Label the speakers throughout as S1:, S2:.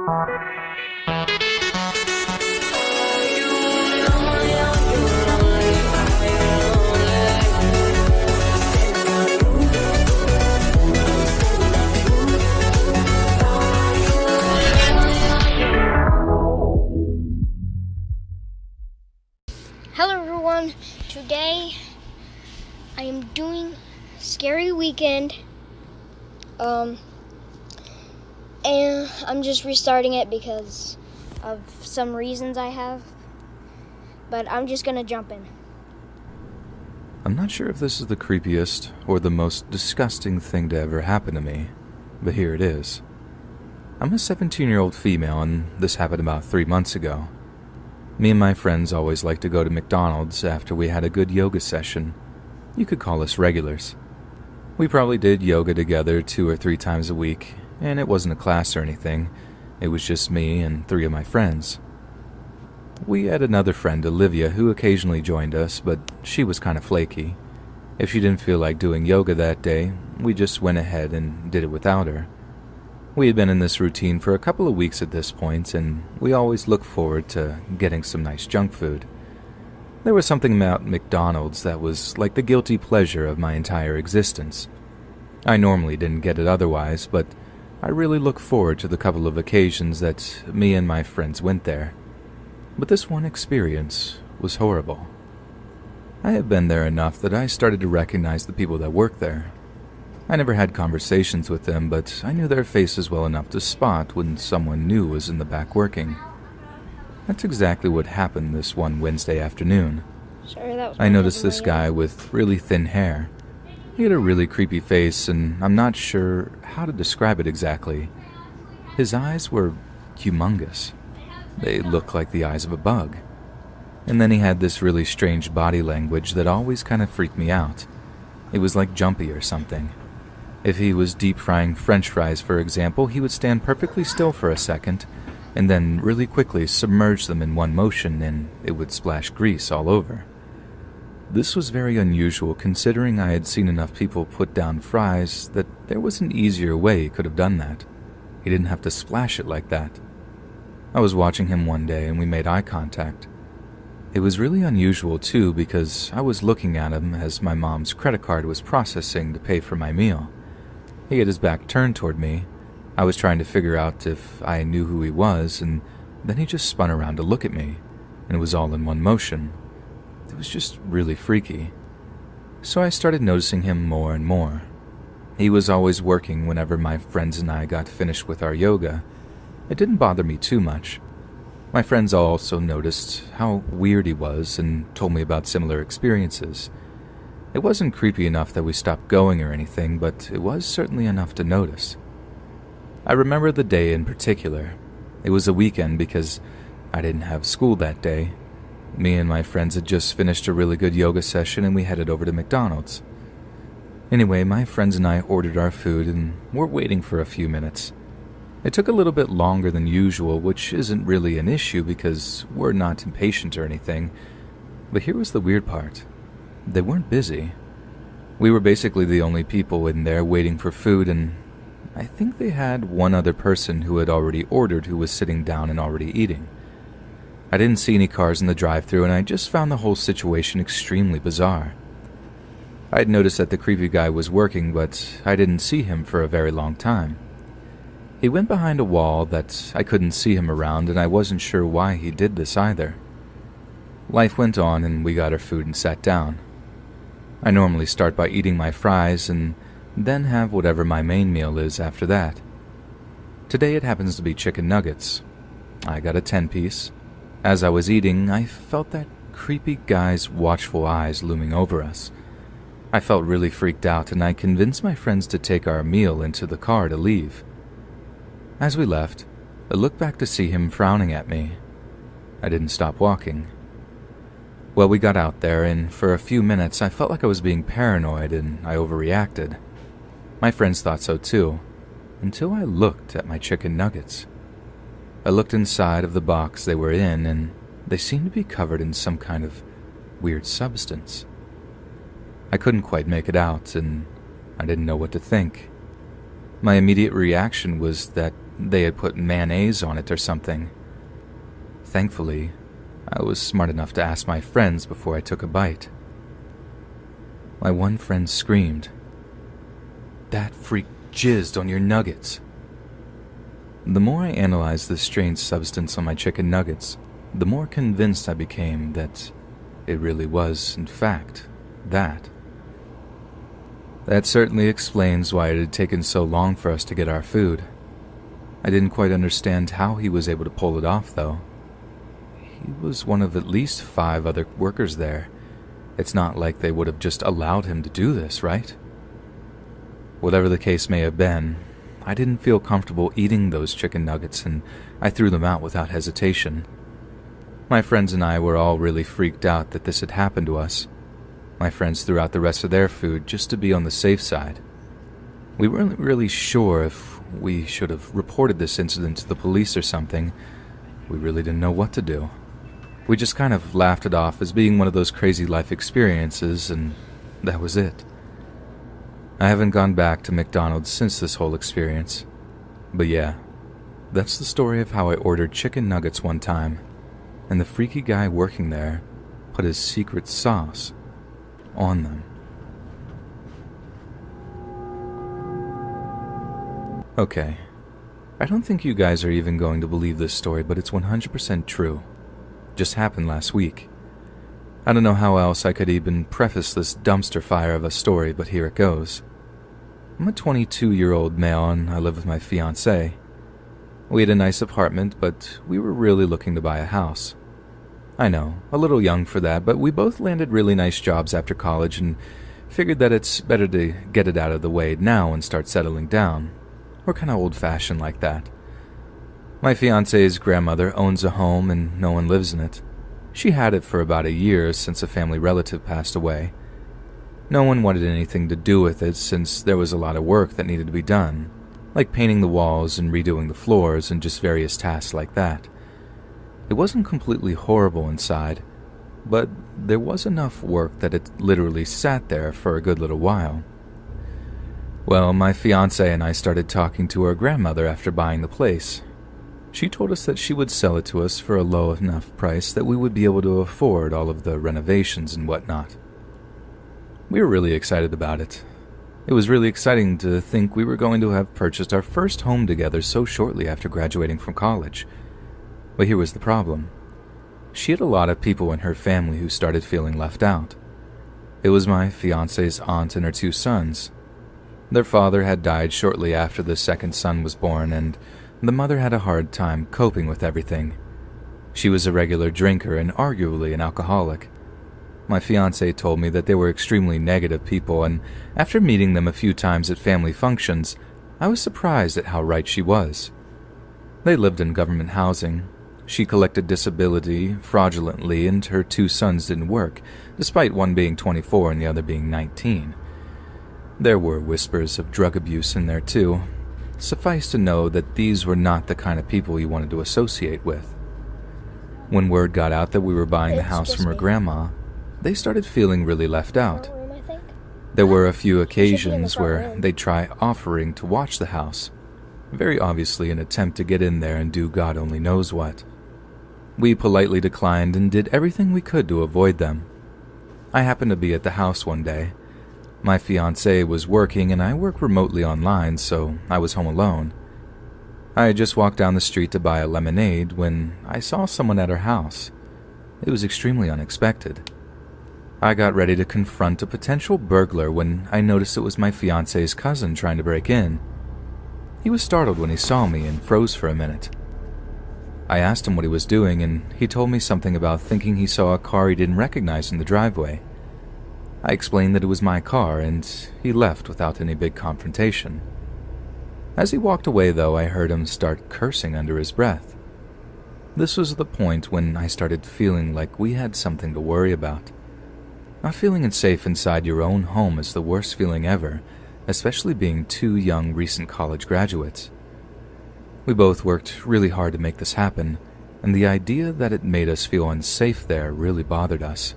S1: Hello everyone, today I am doing Scary Weekend, and I'm just restarting it because of some reasons I have, but I'm just gonna jump in.
S2: I'm not sure if this is the creepiest or the most disgusting thing to ever happen to me, but here it is. I'm a 17-year-old female, and this happened about 3 months ago. Me and my friends always liked to go to McDonald's after we had a good yoga session. You could call us regulars. We probably did yoga together 2 or 3 times a week, and it wasn't a class or anything. It was just me and 3 of my friends. We had another friend, Olivia, who occasionally joined us, but she was kind of flaky. If she didn't feel like doing yoga that day, we just went ahead and did it without her. We had been in this routine for a couple of weeks at this point, and we always looked forward to getting some nice junk food. There was something about McDonald's that was like the guilty pleasure of my entire existence. I normally didn't get it otherwise, but I really looked forward to the couple of occasions that me and my friends went there. But this one experience was horrible. I had been there enough that I started to recognize the people that worked there. I never had conversations with them, but I knew their faces well enough to spot when someone new was in the back working. That's exactly what happened this one Wednesday afternoon.
S1: Sorry, that was
S2: I noticed this guy with really thin hair. He had a really creepy face, and I'm not sure how to describe it exactly. His eyes were humongous. They looked like the eyes of a bug. And then he had this really strange body language that always kind of freaked me out. It was like jumpy or something. If he was deep frying French fries, for example, he would stand perfectly still for a second, and then really quickly submerge them in one motion, and it would splash grease all over. This was very unusual, considering I had seen enough people put down fries that there was an easier way he could have done that. He didn't have to splash it like that. I was watching him one day, and we made eye contact. It was really unusual, too, because I was looking at him as my mom's credit card was processing to pay for my meal. He had his back turned toward me. I was trying to figure out if I knew who he was, and then he just spun around to look at me, and it was all in one motion. It was just really freaky. So I started noticing him more and more. He was always working whenever my friends and I got finished with our yoga. It didn't bother me too much. My friends also noticed how weird he was and told me about similar experiences. It wasn't creepy enough that we stopped going or anything, but it was certainly enough to notice. I remember the day in particular. It was a weekend because I didn't have school that day. Me and my friends had just finished a really good yoga session, and we headed over to McDonald's. Anyway, my friends and I ordered our food and were waiting for a few minutes. It took a little bit longer than usual, which isn't really an issue because we're not impatient or anything. But here was the weird part. They weren't busy. We were basically the only people in there waiting for food, and I think they had one other person who had already ordered who was sitting down and already eating. I didn't see any cars in the drive-thru, and I just found the whole situation extremely bizarre. I had noticed that the creepy guy was working, but I didn't see him for a very long time. He went behind a wall that I couldn't see him around, and I wasn't sure why he did this either. Life went on, and we got our food and sat down. I normally start by eating my fries and then have whatever my main meal is after that. Today it happens to be chicken nuggets. I got a 10-piece. As I was eating, I felt that creepy guy's watchful eyes looming over us. I felt really freaked out, and I convinced my friends to take our meal into the car to leave. As we left, I looked back to see him frowning at me. I didn't stop walking. Well, we got out there, and for a few minutes I felt like I was being paranoid and I overreacted. My friends thought so too, until I looked at my chicken nuggets. I looked inside of the box they were in, and they seemed to be covered in some kind of weird substance. I couldn't quite make it out, and I didn't know what to think. My immediate reaction was that they had put mayonnaise on it or something. Thankfully, I was smart enough to ask my friends before I took a bite. My one friend screamed, "That freak jizzed on your nuggets." The more I analyzed this strange substance on my chicken nuggets, the more convinced I became that it really was, in fact, that. That certainly explains why it had taken so long for us to get our food. I didn't quite understand how he was able to pull it off, though. He was one of at least 5 other workers there. It's not like they would have just allowed him to do this, right? Whatever the case may have been, I didn't feel comfortable eating those chicken nuggets, and I threw them out without hesitation. My friends and I were all really freaked out that this had happened to us. My friends threw out the rest of their food just to be on the safe side. We weren't really sure if we should have reported this incident to the police or something. We really didn't know what to do. We just kind of laughed it off as being one of those crazy life experiences, and that was it. I haven't gone back to McDonald's since this whole experience. But yeah, that's the story of how I ordered chicken nuggets one time, and the freaky guy working there put his secret sauce on them. Okay, I don't think you guys are even going to believe this story, but it's 100% true. Just happened last week. I don't know how else I could even preface this dumpster fire of a story, but here it goes. I'm a 22-year-old male and I live with my fiancée. We had a nice apartment, but we were really looking to buy a house. I know, a little young for that, but we both landed really nice jobs after college and figured that it's better to get it out of the way now and start settling down. We're kind of old-fashioned like that. My fiancé's grandmother owns a home and no one lives in it. She had it for about a year since a family relative passed away. No one wanted anything to do with it since there was a lot of work that needed to be done, like painting the walls and redoing the floors and just various tasks like that. It wasn't completely horrible inside, but there was enough work that it literally sat there for a good little while. Well, my fiancé and I started talking to her grandmother after buying the place. She told us that she would sell it to us for a low enough price that we would be able to afford all of the renovations and whatnot. We were really excited about it. It was really exciting to think we were going to have purchased our first home together so shortly after graduating from college. But here was the problem. She had a lot of people in her family who started feeling left out. It was my fiancé's aunt and her 2 sons. Their father had died shortly after the second son was born, and the mother had a hard time coping with everything. She was a regular drinker and arguably an alcoholic. My fiancé told me that they were extremely negative people, and after meeting them a few times at family functions, I was surprised at how right she was. They lived in government housing. She collected disability fraudulently, and her 2 sons didn't work, despite one being 24 and the other being 19. There were whispers of drug abuse in there too. Suffice to know that these were not the kind of people you wanted to associate with. When word got out that we were buying the house from her grandma, they started feeling really left out. There were a few occasions where they'd try offering to watch the house, very obviously an attempt to get in there and do God only knows what. We politely declined and did everything we could to avoid them. I happened to be at the house one day. My fiancé was working and I work remotely online, so I was home alone. I had just walked down the street to buy a lemonade when I saw someone at her house. It was extremely unexpected. I got ready to confront a potential burglar when I noticed it was my fiancé's cousin trying to break in. He was startled when he saw me and froze for a minute. I asked him what he was doing, and he told me something about thinking he saw a car he didn't recognize in the driveway. I explained that it was my car, and he left without any big confrontation. As he walked away, though, I heard him start cursing under his breath. This was the point when I started feeling like we had something to worry about. Not feeling safe inside your own home is the worst feeling ever, especially being 2 young recent college graduates. We both worked really hard to make this happen, and the idea that it made us feel unsafe there really bothered us.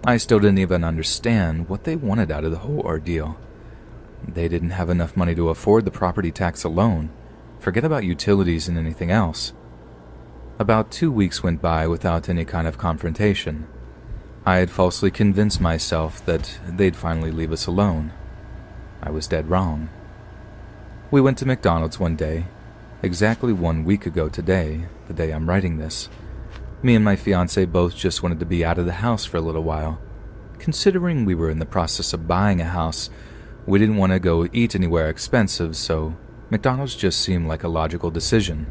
S2: I still didn't even understand what they wanted out of the whole ordeal. They didn't have enough money to afford the property tax alone. Forget about utilities and anything else. About 2 weeks went by without any kind of confrontation. I had falsely convinced myself that they'd finally leave us alone. I was dead wrong. We went to McDonald's one day, exactly 1 week ago today, the day I'm writing this. Me and my fiancé both just wanted to be out of the house for a little while. Considering we were in the process of buying a house, we didn't want to go eat anywhere expensive, so McDonald's just seemed like a logical decision.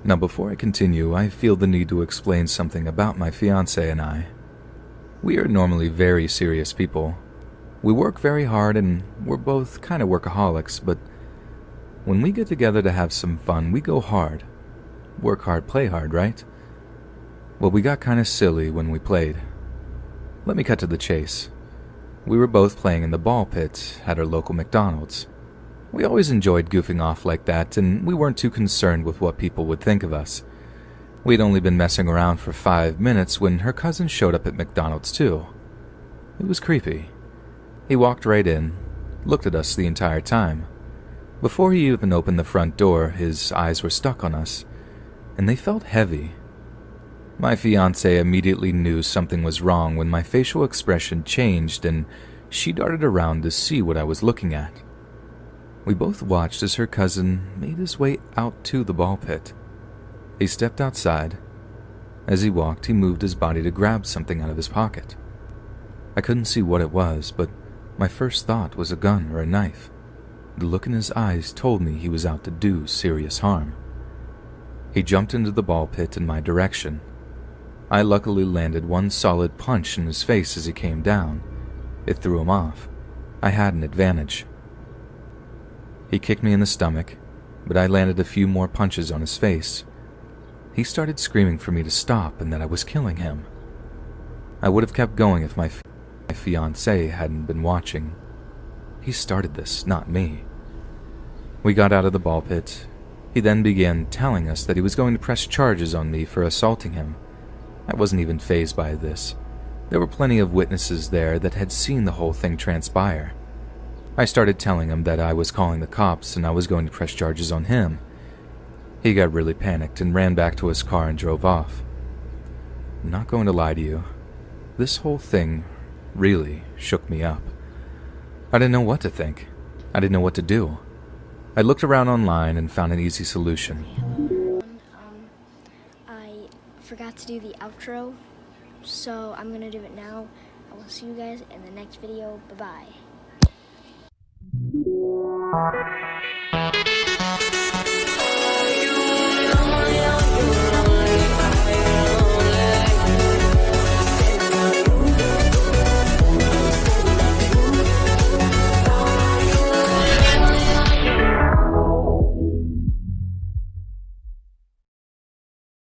S2: Now, before I continue, I feel the need to explain something about my fiancé and I. We are normally very serious people. We work very hard and we're both kind of workaholics, but when we get together to have some fun, we go hard. Work hard, play hard, right? Well, we got kind of silly when we played. Let me cut to the chase. We were both playing in the ball pit at our local McDonald's. We always enjoyed goofing off like that, and we weren't too concerned with what people would think of us. We'd only been messing around for 5 minutes when her cousin showed up at McDonald's too. It was creepy. He walked right in, looked at us the entire time. Before he even opened the front door, his eyes were stuck on us, and they felt heavy. My fiancée immediately knew something was wrong when my facial expression changed and she darted around to see what I was looking at. We both watched as her cousin made his way out to the ball pit. He stepped outside. As he walked, he moved his body to grab something out of his pocket. I couldn't see what it was, but my first thought was a gun or a knife. The look in his eyes told me he was out to do serious harm. He jumped into the ball pit in my direction. I luckily landed one solid punch in his face as he came down. It threw him off. I had an advantage. He kicked me in the stomach, but I landed a few more punches on his face. He started screaming for me to stop and that I was killing him. I would have kept going if my fiancé hadn't been watching. He started this, not me. We got out of the ball pit. He then began telling us that he was going to press charges on me for assaulting him. I wasn't even fazed by this. There were plenty of witnesses there that had seen the whole thing transpire. I started telling him that I was calling the cops and I was going to press charges on him. He got really panicked and ran back to his car and drove off. I'm not going to lie to you. This whole thing really shook me up. I didn't know what to think. I didn't know what to do. I looked around online and found an easy solution.
S1: Hello, everyone. I forgot to do the outro, so I'm gonna do it now. I will see you guys in the next video. Bye-bye.